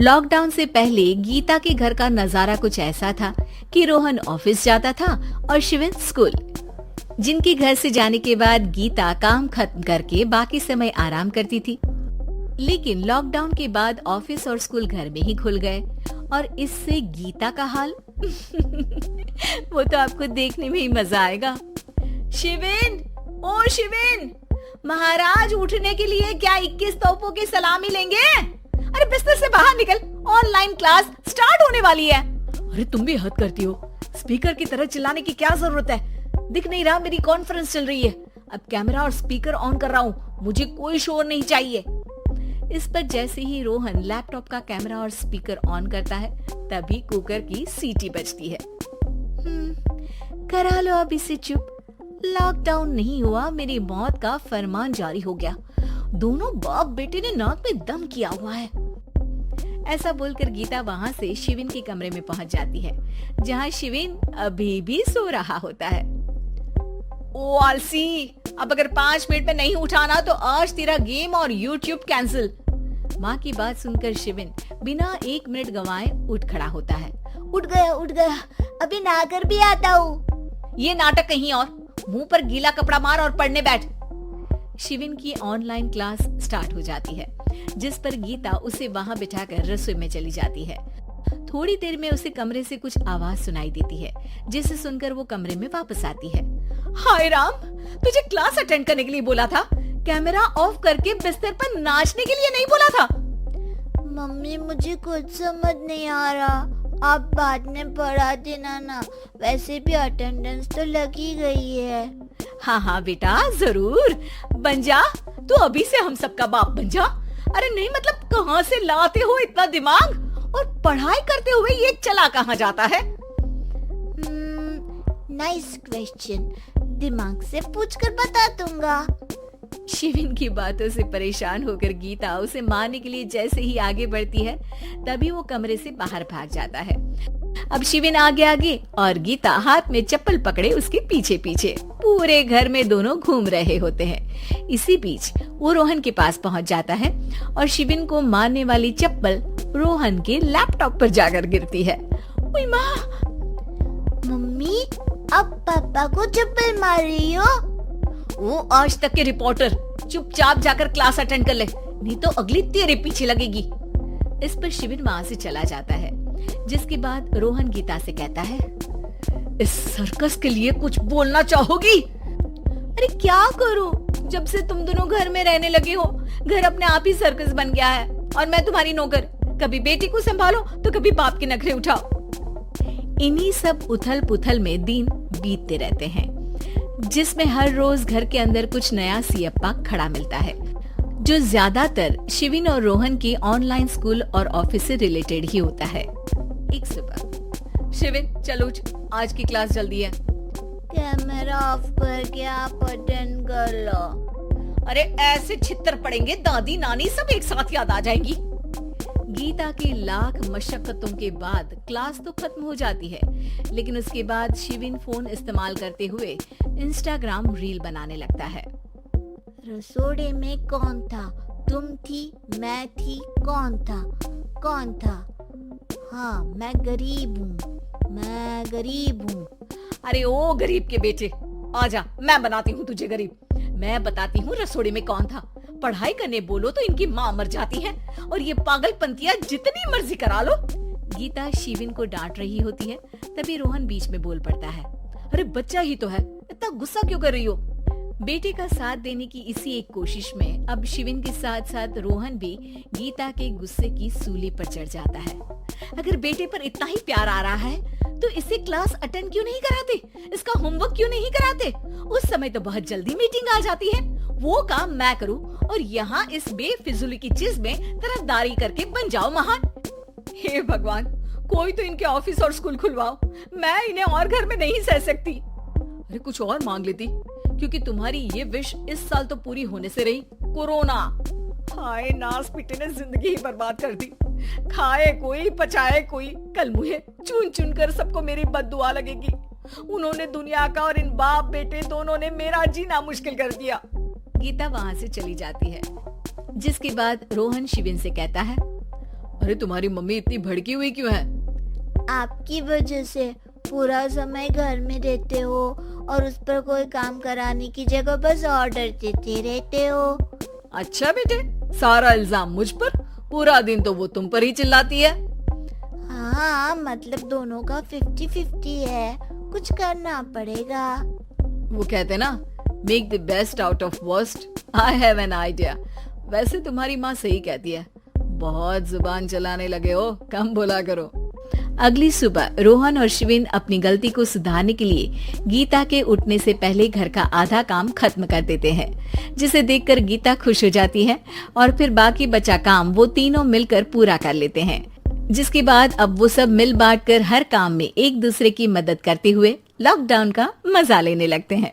Lockdown से पहले गीता के घर का नजारा कुछ ऐसा था कि रोहन ऑफिस जाता था और शिविन स्कूल। जिनके घर से जाने के बाद गीता काम खत्म करके बाकी समय आराम करती थी। लेकिन लॉकडाउन के बाद ऑफिस और स्कूल घर में ही खुल गए और इससे गीता का हाल वो तो आपको देखने में ही मजा आएगा। शिविन, ओ शिविन, महाराज उठने के लिए क्या 21 तोपों की सलामी लेंगे? अरे बिस्तर से बाहर निकल, ऑनलाइन क्लास स्टार्ट होने वाली है। अरे तुम भी हद करती हो, स्पीकर की तरह चिल्लाने की क्या जरूरत है? दिख नहीं रहा मेरी कॉन्फ्रेंस चल रही है। अब कैमरा और स्पीकर ऑन कर रहा हूँ, मुझे कोई शोर नहीं चाहिए। इस पर जैसे ही रोहन लैपटॉप का कैमरा और स्पीकर ऑन करता है तभी कुकर की सीटी बजती है। करा लो अब इसे चुप। लॉकडाउन नहीं हुआ, मेरी मौत का फरमान जारी हो गया। दोनों बाप बेटे ने नाक में दम किया हुआ है। ऐसा बोलकर गीता वहाँ से शिविन के कमरे में पहुँच जाती है, जहाँ शिविन अभी भी सो रहा होता है। ओ आलसी, अब अगर 5 मिनट में नहीं उठाना तो आज तेरा गेम और यूट्यूब कैंसिल। माँ की बात सुनकर शिविन बिना 1 मिनट गंवाए उठ खड़ा होता है। उठ गया, अभी नहाकर भी आता हूँ। ये नाटक कहीं और, मुंह पर गीला कपड़ा मार और पढ़ने बैठ। शिविन की ऑनलाइन क्लास स्टार्ट हो जाती है, जिस पर गीता उसे वहाँ बिठाकर रसोई में चली जाती है। थोड़ी देर में उसे कमरे से कुछ आवाज सुनाई देती है, जिसे सुनकर वो कमरे में वापस आती है। हाय राम, तुझे क्लास अटेंड करने के लिए बोला था, कैमरा ऑफ करके बिस्तर पर नाचने के लिए नहीं बोला था। मम्मी मुझे कुछ समझ नहीं आ रहा, आप बाद में पढ़ा देना ना, वैसे भी अटेंडेंस तो लगी गई है। हाँ बेटा, जरूर बन जा, तू अभी से हम सबका बाप बन जा। अरे नहीं मतलब कहाँ से लाते हो इतना दिमाग, और पढ़ाई करते हुए ये चला कहाँ जाता है? नाइस क्वेश्चन, दिमाग से पूछकर बता दूंगा। शिविन की बातों से परेशान होकर गीता उसे मारने के लिए जैसे ही आगे बढ़ती है तभी वो कमरे से बाहर भाग जाता है। अब शिविन आगे और गीता हाथ में चप्पल पकड़े उसके पीछे पीछे पूरे घर में दोनों घूम रहे होते हैं। इसी बीच वो रोहन के पास पहुंच जाता है और शिविन को मारने वाली चप्पल रोहन के लैपटॉप पर जाकर गिरती है। ओए माँ! मम्मी, अब पापा को चप्पल मार रही हो? वो आज तक के रिपोर्टर, चुपचाप जाकर क्लास अटेंड कर ले, नहीं तो अगली तेरे पीछे लगेगी। इस पर शिविन वहाँ से चला जाता है, जिसके बाद रोहन गीता से कहता है, इस सर्कस के लिए कुछ बोलना चाहोगी? अरे क्या करूं, जब से तुम दोनों घर में रहने लगे हो, घर अपने आप ही सर्कस बन गया है और मैं तुम्हारी नौकर। कभी बेटी को संभालो तो कभी बाप के नखरे उठाओ। इन्हीं सब उथल पुथल में दिन बीतते रहते हैं, जिसमें हर रोज घर के अंदर कुछ नया सियप्पा खड़ा मिलता है, जो ज्यादातर शिविन और रोहन के ऑनलाइन स्कूल और ऑफिस से रिलेटेड ही होता है। एक सुबह, शिविन चलो उठ, आज की क्लास जल्दी है। कैमरा ऑफ करके आप अटेंड कर लो। अरे ऐसे छित्तर पड़ेंगे, दादी नानी सब एक साथ याद आ जाएंगी। गीता की लाख मशक्कतों के बाद क्लास तो खत्म हो जाती है, लेकिन उसके बाद शिविन फोन इस्तेमाल करते हुए इंस्टाग्राम रील बनाने लगता है। रसोड़े में कौन था? तुम थी, मैं थी, कौन था? हाँ, मैं गरीब हूँ। अरे ओ गरीब के बेटे, आजा, मैं बनाती हूँ तुझे गरीब। मैं बताती हूँ रसोड़े में कौन था। पढ़ाई करने बोलो तो इनकी माँ मर जाती है, और ये पागलपंतियाँ जितनी मर्जी करा लो। गीता शिविन को डांट रही होती है, तभी रोहन बीच में बोल पड़ता है। अरे बच्चा ही तो है, इतना गुस्सा क्यों कर रही हो? बेटे का साथ देने की इसी एक कोशिश में अब शिविन के साथ साथ रोहन भी गीता के गुस्से की सूली पर चढ़ जाता है। अगर बेटे पर इतना ही प्यार आ रहा है तो इसे क्लास अटेंड क्यों नहीं कराते, इसका होमवर्क क्यों नहीं कराते? उस समय तो बहुत जल्दी मीटिंग आ जाती है, वो काम मैं करूं और यहाँ इस बेफिजूली की चीज में तरफदारी करके बन जाओ महान। हे भगवान, कोई तो इनके ऑफिस और स्कूल खुलवाओ, मैं इन्हें और घर में नहीं सह सकती। अरे कुछ और मांग लेती, क्योंकि तुम्हारी ये विश इस साल तो पूरी होने से रही, कोरोना। हाय नास पिटे ने जिंदगी ही बर्बाद कर दी। खाए कोई पचाए कोई, कल मुझे चुन चुन कर सबको मेरी बद्दुआ लगेगी। उन्होंने दुनिया का और इन बाप बेटे दोनों ने मेरा जीना मुश्किल कर दिया। गीता वहाँ से चली जाती है, जिसके बाद रोहन शिविन से कहता है, अरे तुम्हारी मम्मी इतनी भड़की हुई क्यों है? आपकी वजह से पूरा समय घर में रहते हो और उस पर कोई काम कराने की जगह बस ऑर्डर देते रहते हो। अच्छा बेटे, सारा इल्जाम मुझ पर? पूरा दिन तो वो तुम पर ही चिल्लाती है। हाँ, मतलब दोनों का 50-50 है, कुछ करना पड़ेगा। वो कहते ना, make the best out of worst. I have an idea. वैसे तुम्हारी माँ सही कहती है, बहुत जुबान चलाने लगे हो, कम बोला करो। अगली सुबह रोहन और शिविन अपनी गलती को सुधारने के लिए गीता के उठने से पहले घर का आधा काम खत्म कर देते हैं, जिसे देखकर गीता खुश हो जाती है और फिर बाकी बचा काम वो तीनों मिलकर पूरा कर लेते हैं। जिसके बाद अब वो सब मिल बांट कर हर काम में एक दूसरे की मदद करते हुए लॉकडाउन का मजा लेने लगते हैं।